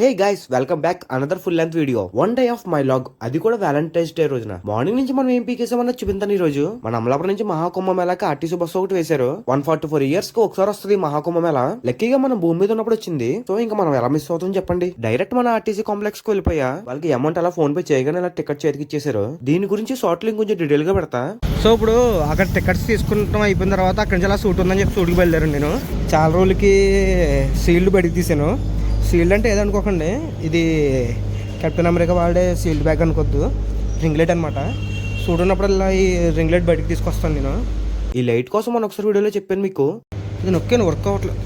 Hey guys, welcome back another full length video. One day of my vlog, అది కూడా Valentine's day రోజున. Morning నుంచి మనం ఏం పీకేసామన్న చూపించాను. ఈ రోజు మన అమలాపురం నుంచి మహాకుంభమేళాకి ఆర్టీసీ బస్సు ఒకటి వేశారు. 144 years కి ఒకసారి వస్తుంది మహాకుంభమేళా. లక్కీగా మనం భూమి మీద ఉన్నప్పుడు వచ్చింది. సో ఇంకా మనం ఎలా మిస్ అవుతాం చెప్పండి. డైరెక్ట్ మన ఆర్టీసీ కాంప్లెక్స్ కి వెళ్ళిపోయా. వాళ్ళకి అమౌంట్ అలా ఫోన్ పే చేయగానే ఇలా టికెట్ చేతికి ఇచ్చేసారు. దీని గురించి షార్ట్ లింక్ కొంచెం డీటెయిల్ గా పెడతా. సో ఇప్పుడు అక్కడ టికెట్స్ తీసుకుంటాం అయిపోయిన తర్వాత అక్కడి నుంచి అలా సూట్ ఉందని చెప్పి సూట్కి బయలుదేరాను. నేను చాలా రోజులకి సీల్డ్ బయటికి తీసాను. సీల్డ్ అంటే ఏదనుకోకండి, ఇది కెప్టెన్ అమెరికా వాడే సీల్డ్ బ్యాగ్ అనుకోద్దు, రింగ్లైట్ అనమాట. చూడున్నప్పుడల్లా ఈ రింగ్లైట్ బయటకు తీసుకొస్తాను నేను. ఈ లైట్ కోసం మనం ఒకసారి వీడియోలో చెప్పాను మీకు. ఇది నొక్కాను, వర్క్ అవ్వట్లేదు.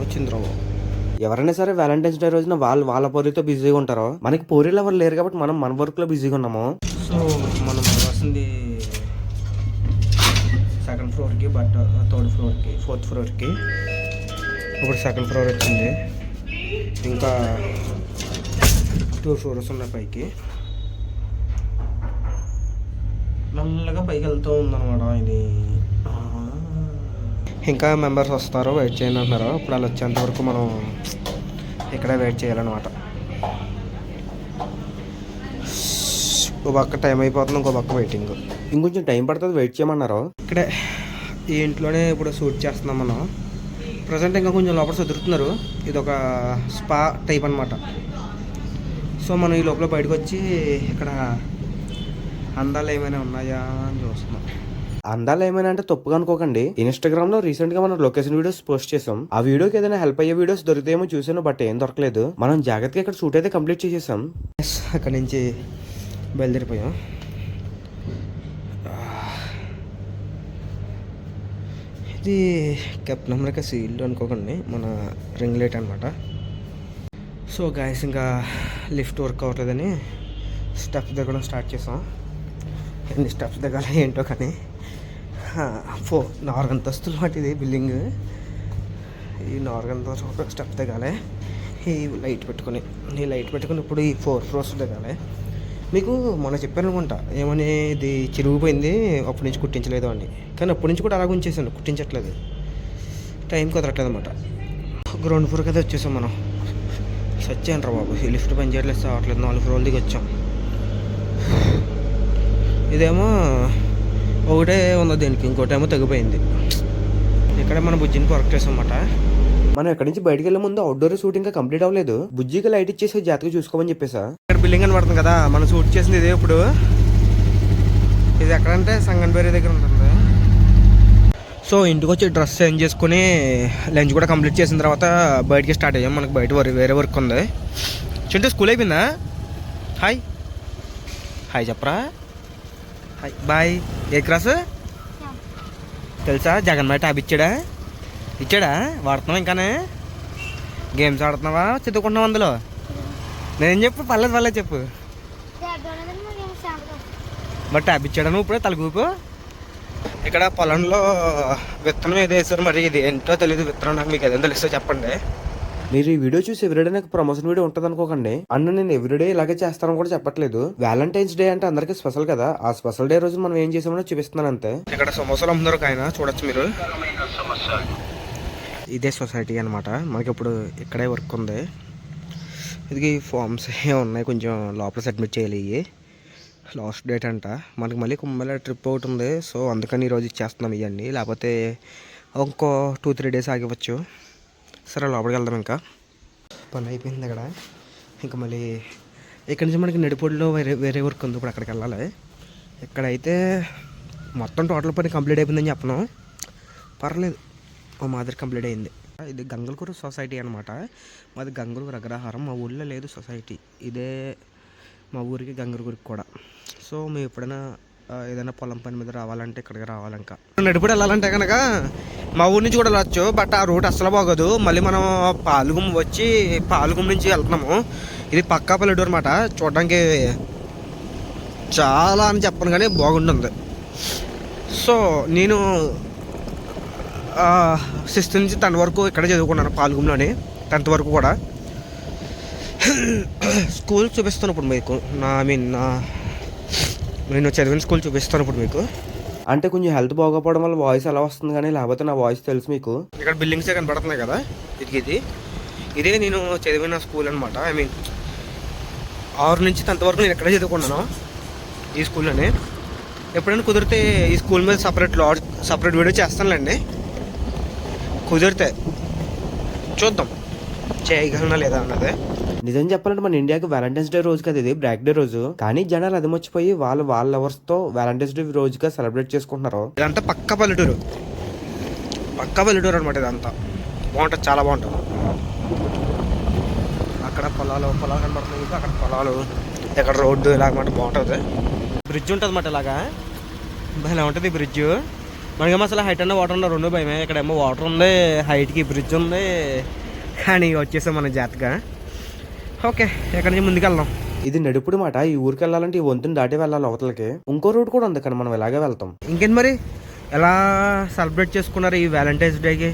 వచ్చింది రావు. ఎవరైనా సరే వ్యాలంటైన్స్ డే రోజున వాళ్ళ పోరీతో బిజీగా ఉంటారో, మనకి పోరీలు ఎవరు లేరు కాబట్టి మనం మన వర్క్లో బిజీగా ఉన్నాము. సో మనం వస్తుంది సెకండ్ ఫ్లోర్కి, బట్ థర్డ్ ఫ్లోర్కి, ఫోర్త్ ఫ్లోర్కి. ఇప్పుడు సెకండ్ ఫ్లోర్ వచ్చింది. ఇంకా 2 floors ఉన్నాయి పైకి. నల్లగా పైకి వెళ్తూ ఉందన్నమాట ఇది. ఇంకా మెంబర్స్ వస్తారు, వెయిట్ చేయండి అంటున్నారు. ఇప్పుడు వాళ్ళు వచ్చేంత వరకు మనం ఇక్కడే వెయిట్ చేయాలన్నమాట. ఒక పక్క టైం అయిపోతుంది, ఇంకో పక్క వెయిటింగ్. ఇంకొంచెం టైం పడుతుంది, వెయిట్ చేయమన్నారు. ఇక్కడే ఈ ఇంట్లోనే ఇప్పుడు షూట్ చేస్తున్నాం మనం. ప్రజెంట్ ఇంకా కొంచెం లోపల చదువుతున్నారు. ఇది ఒక స్పా టైప్ అనమాట. సో మనం ఈ లోపల బయటకు వచ్చి ఇక్కడ అందాలు ఏమైనా ఉన్నాయా అని చూస్తున్నాం. అందాలు ఏమైనా అంటే తప్పుగా అనుకోకండి. ఇన్స్టాగ్రామ్ లో రీసెంట్ గా మనం లొకేషన్ వీడియోస్ పోస్ట్ చేసాం. ఆ వీడియోకి ఏదైనా హెల్ప్ అయ్యే వీడియోస్ దొరికితేమో చూసాను, బట్ ఏం దొరకలేదు. మనం జాగ్రత్తగా ఇక్కడ షూట్ అయితే కంప్లీట్ చేసేసాం. అక్కడ నుంచి బయలుదేరిపోయాం. ఇది కెప్టెన్ అమెరికా సీల్డ్ అనుకోకండి, మన రింగ్ లైట్ అనమాట. సో గాయస్, ఇంకా లిఫ్ట్ వర్క్ అవ్వట్లేదని స్టెప్స్ దిగడం స్టార్ట్ చేసాం. ఎన్ని స్టెప్స్ దిగాలి ఏంటో కానీ. 4 అంతస్తులు మాట ఇది బిల్డింగ్. ఈ 4 అంతస్తులు స్టెప్ దిగాలి. ఈ లైట్ పెట్టుకొని ఇప్పుడు ఈ 4 floors దిగాలి. మీకు మొన్న చెప్పాను అనుకుంటా, ఏమని ఇది చిరిగిపోయింది అప్పటి నుంచి కుట్టించలేదు అని. కానీ అప్పటి నుంచి కూడా అలాగ ఉంచేసాను, కుట్టించట్లేదు. టైం కుదరట్లేదు అనమాట. గ్రౌండ్ ఫ్లోర్కి అయితే వచ్చేసాం మనం. సచ్చాను రా బాబు, ఈ లిఫ్ట్ పని చేయట్లేదు, రావట్లేదు. 4 floors దిగి వచ్చాం. ఇదేమో ఒకటే ఉంది దీనికి, ఇంకోటేమో తగ్గిపోయింది. ఇక్కడే మన బుజ్జిని వర్క్ చేసాం అన్నమాట. మనం ఎక్కడి నుంచి బయటకు వెళ్ళే ముందు అవుట్డోర్ షూట్ ఇంకా కంప్లీట్ అవ్వలేదు. బుజ్జికి లైట్ ఇచ్చేసి జాతకు చూసుకోమని చెప్పేసా. ఇక్కడ బిల్డింగ్ అని పడుతుంది కదా, మనం షూట్ చేసింది ఇదే. ఇప్పుడు ఇది ఎక్కడంటే సంగన్బేరి దగ్గర ఉంటుంది. సో ఇంటికి వచ్చి డ్రెస్ చేంజ్ చేసుకుని లంచ్ కూడా కంప్లీట్ చేసిన తర్వాత బయటికి స్టార్ట్ అయ్యాం. మనకు బయట వేరే వర్క్ ఉంది. చింటూ స్కూల్ అయిపోయిందా? హాయ్ హాయ్ చెప్పరా. Hi bye. ఏ క్లాస్ తెలుసా? జగన్ ట్యాబ్ ఇచ్చాడా? వాడుతున్నావా? ఇంకానే గేమ్స్ ఆడుతున్నావా, చదువుకుంటున్నావు అందులో? నేనేం చెప్పు, పర్లేదు చెప్పు. మరి ట్యాబ్ ఇచ్చాడా నువ్వు ఇప్పుడే తలగూపు? ఇక్కడ పొలంలో విత్తనం ఏదో వేసారు, మరి ఇది ఏంటో తెలియదు విత్తనం. నాకు మీకు ఏదో తెలుస్తో చెప్పండి. మీరు ఈ వీడియో చూసి ఎవ్రీడే నాకు ప్రమోషన్ వీడియో ఉంటుంది అనుకోకండి. అన్న నేను ఎవ్రీడే ఇలాగే చేస్తానని కూడా చెప్పట్లేదు. వ్యాలంటైన్స్ డే అంటే అందరికి స్పెషల్ కదా. ఆ స్పెషల్ డే రోజు మనం ఏం చేసామో చూపిస్తున్నాను అంతే. ఇక్కడ సమోసాలు అమ్ముతారు ఒక ఆయన, చూడొచ్చు మీరు. ఇదే సొసైటీ అనమాట. మనకి ఇప్పుడు ఇక్కడే వర్క్ ఉంది. ఇది ఫార్మ్స్ ఉన్నాయి, కొంచెం లోపల సబ్మిట్ చేయాలి. ఇవి లాస్ట్ డేట్ అంట. మనకి మళ్ళీ కుంభమేళా ట్రిప్ ఒకటి ఉంది. సో అందుకని ఈరోజు ఇచ్చేస్తున్నాం ఇవన్నీ, లేకపోతే ఇంకో 2-3 days ఆగివచ్చు. సరే లోపలికి వెళ్దాం. ఇంకా పని అయిపోయింది ఇక్కడ. ఇంకా మళ్ళీ ఇక్కడ నుంచి మనకి నడిపొడిలో వేరే వర్క్ ఉంది, ఇప్పుడు అక్కడికి వెళ్ళాలి. ఇక్కడైతే మొత్తం టోటల్ పని కంప్లీట్ అయిపోయిందని చెప్పను, పర్లేదు ఓ మాదిరి కంప్లీట్ అయింది. ఇది గంగలకూరు సొసైటీ అనమాట. మాది గంగలకూరు అగ్రహారం. మా ఊళ్ళో లేదు సొసైటీ, ఇదే మా ఊరికి గంగలకూరికి కూడా. సో మేము ఎప్పుడైనా ఏదైనా పొలం పని మీద రావాలంటే ఇక్కడికి రావాలి. ఇంకా నడిపడి వెళ్ళాలంటే కనుక మా ఊరి నుంచి కూడా వెళ్ళచ్చు, బట్ ఆ రూట్ అస్సలు బాగోదు. మళ్ళీ మనం పాలుగుం వచ్చి పాలుగుం నుంచి వెళ్తున్నాము. ఇది పక్కా పల్లెటూరు అనమాట. చూడడానికి చాలా అని చెప్పను కానీ బాగుంటుంది. సో నేను 6th నుంచి 10th వరకు ఇక్కడే చదువుకున్నాను, పాల్గొంలోని. 10th వరకు కూడా. స్కూల్ చూపిస్తాను ఇప్పుడు మీకు. నేను చదివిన స్కూల్ చూపిస్తాను ఇప్పుడు మీకు. అంటే కొంచెం హెల్త్ బాగోపోవడం వల్ల వాయిస్ అలా వస్తుంది, కానీ లేకపోతే నా వాయిస్ తెలుసు మీకు. ఇక్కడ బిల్డింగ్సే కనపడుతున్నాయి కదా, ఇది ఇదే నేను చదివిన స్కూల్ అనమాట. ఐ మీన్ 6 నుంచి 10th వరకు నేను ఎక్కడే చదువుకున్నాను, ఈ స్కూల్లోనే. ఎప్పుడైనా కుదిరితే ఈ స్కూల్ మీద సపరేట్ వీడియో చేస్తానులేండి, కుదిరితే. చూద్దాం చేయగలనా లేదా అన్నదే. నిజం చెప్పాలంటే మన ఇండియాకి వ్యాలంటైన్స్ డే రోజు కదా ఇది, బ్లాక్ డే రోజు. కానీ జనాలు అది మర్చిపోయి వాళ్ళ లవర్స్ తో వ్యాలంటైన్స్ డే రోజుగా సెలబ్రేట్ చేసుకుంటున్నారు. ఇదంతా పక్క పల్లెటూరు అనమాట. ఇదంతా బాగుంటుంది, చాలా బాగుంటుంది. అక్కడ పొలాలు కనబడుతుంది, అక్కడ పొలాలు, ఇక్కడ రోడ్డు ఇలాగమాట బాగుంటుంది. బ్రిడ్జ్ ఉంటుంది అన్నమాట, ఇలాగా ఇలా ఉంటుంది ఈ బ్రిడ్జ్. మనకేమో అసలు హైట్ అన్న వాటర్ ఉన్న రెండు భయమే. ఇక్కడేమో వాటర్ ఉంది, హైట్కి బ్రిడ్జ్ ఉంది, కానీ వచ్చేసాం మన జాతగా. ఓకే, ఎక్కడి నుంచి ముందుకెళ్దాం. ఇది నడుపుడు మాట. ఈ ఊరికి వెళ్ళాలంటే ఈ వంతుని దాటి వెళ్ళాలి అవతలకి. ఇంకో రోడ్ కూడా ఉంది, కానీ మనం ఇలాగే వెళ్తాం. ఇంకేంటి మరి, ఎలా సెలబ్రేట్ చేసుకున్నారు ఈ వ్యాలంటైన్స్ డేకి?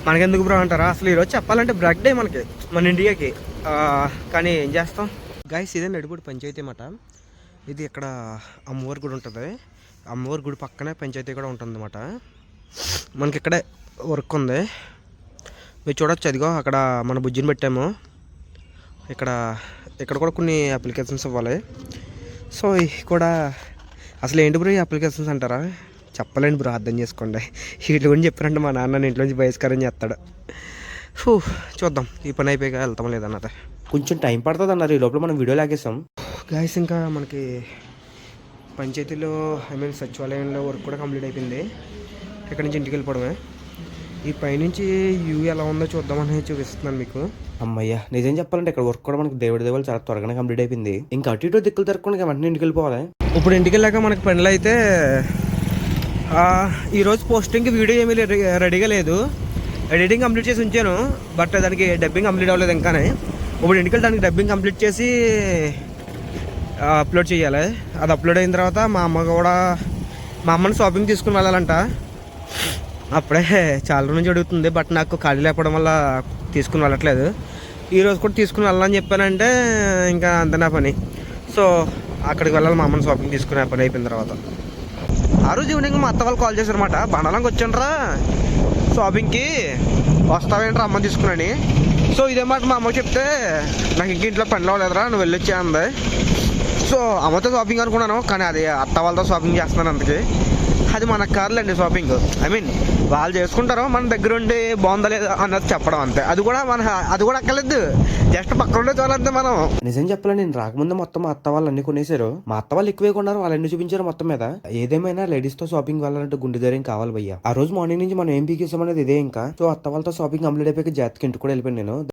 మనకెందుకు బ్రో అంటారా? అసలు ఈరోజు చెప్పాలంటే బ్లాక్ డే మనకి, మన ఇండియాకి. కానీ ఏం చేస్తాం గైస్. ఇదే నడుపుడు పంచాయతీ మాట. ఇది ఇక్కడ అమ్మవారి గుడి ఉంటుంది. అమ్మవారి గుడి పక్కనే పంచాయతీ కూడా ఉంటుంది అన్నమాట. మనకి ఇక్కడే వర్క్ ఉంది, మీరు చూడొచ్చు. అదిగో అక్కడ మన బుజ్జిని పెట్టాము. ఇక్కడ కూడా కొన్ని అప్లికేషన్స్ ఇవ్వాలి. సో కూడా అసలు ఏంటి బ్రో ఈ అప్లికేషన్స్ అంటారా? చెప్పలేండి బ్రో, అర్థం చేసుకోండి. వీటి గురించి చెప్పారంటే మా నాన్న ఇంట్లోంచి బహిష్కారం చేస్తాడు. చూద్దాం, ఈ పని అయిపోయాక వెళ్తాం లేదన్నది. కొంచెం టైం పడుతుంది అన్నారు, ఈ లోపల మనం వీడియో లాగేస్తాం గాయస్. ఇంకా మనకి పంచాయతీలో ఐ మీన్ సచివాలయంలో వర్క్ కూడా కంప్లీట్ అయిపోయింది. ఇక్కడ నుంచి ఇంటికి వెళ్ళిపోవడమే. ఈ పైనుంచి వ్యూ ఎలా ఉందో చూద్దామని చూపిస్తున్నాను మీకు. అమ్మయ్య, నిజం చెప్పాలంటే ఇక్కడ వర్క్ కూడా మనకి దేవుడు చాలా త్వరగానే కంప్లీట్ అయిపోయింది. ఇంకా అటు ఇటు దిక్కులు తిరగకుండా వెంటనే ఇంటికి వెళ్ళిపోవాలి. ఇప్పుడు ఇంటికి వెళ్ళాక మనకి పనులు అయితే ఈరోజు పోస్టింగ్కి వీడియో ఏమీ రెడీగా లేదు. ఎడిటింగ్ కంప్లీట్ చేసి ఉంచాను, బట్ దానికి డబ్బింగ్ కంప్లీట్ అవ్వలేదు ఇంకానే. ఇప్పుడు ఇంటికి వెళ్ళి దానికి డబ్బింగ్ కంప్లీట్ చేసి అప్లోడ్ చేయాలి. అది అప్లోడ్ అయిన తర్వాత మా అమ్మని షాపింగ్ తీసుకుని వెళ్ళాలంట. అప్పుడే చాలా రోజు నుంచి అడుగుతుంది, బట్ నాకు ఖాళీ లేకపోవడం వల్ల తీసుకుని వెళ్ళట్లేదు. ఈరోజు కూడా తీసుకుని వెళ్ళాలని చెప్పానంటే ఇంకా అంత నా పని. సో అక్కడికి వెళ్ళాలి, మా అమ్మని షాపింగ్ తీసుకునే పని అయిపోయిన తర్వాత. ఆ రోజు ఈవినింగ్ మా అత్త వాళ్ళు కాల్ చేశారన్నమాట. బండాలంకి వచ్చానరా షాపింగ్కి, వస్తావేంట్రా అమ్మని తీసుకున్నాని. సో ఇదే మాట మా అమ్మకి చెప్తే, నాకు ఇంక ఇంట్లో పని అవ్వలేదురా, నువ్వు వెళ్ళొచ్చా అంది. సో అమ్మతో షాపింగ్ అనుకున్నాను, కానీ అది అత్త వాళ్ళతో షాపింగ్ చేస్తున్నాను. అందుకే అది మనకు కాదులేండి షాపింగ్. ఐ మీన్ వాళ్ళు చేసుకుంటారు, మన దగ్గర ఉండి బాగుందా లేదా అన్నది చెప్పడం అంతే. అది కూడా అక్కర్లేదు, జస్ట్ పక్కన ఉండే చాలంతే మనం. నిజం చెప్పాలి, నేను రాకముందే మొత్తం మా అత్త వాళ్ళు అన్ని కొనేసారు. మా అత్త వాళ్ళు ఎక్కువే కొన్నారు, వాళ్ళన్ని చూపించారు మొత్తం మీద. ఏదేమైనా లేడీస్ తో షాపింగ్ వెళ్ళాలంటే గుండె ధైర్యం కావాలి భయ్య. ఆ రోజు మార్నింగ్ నుంచి మనం ఏం పీకేసాం అనేది ఇదే ఇంకా. సో అత్త వాళ్ళతో షాపింగ్ కంప్లీట్ అయిపోయి జాతకి ఇంటికి కూడా వెళ్ళిపోయాను నేను.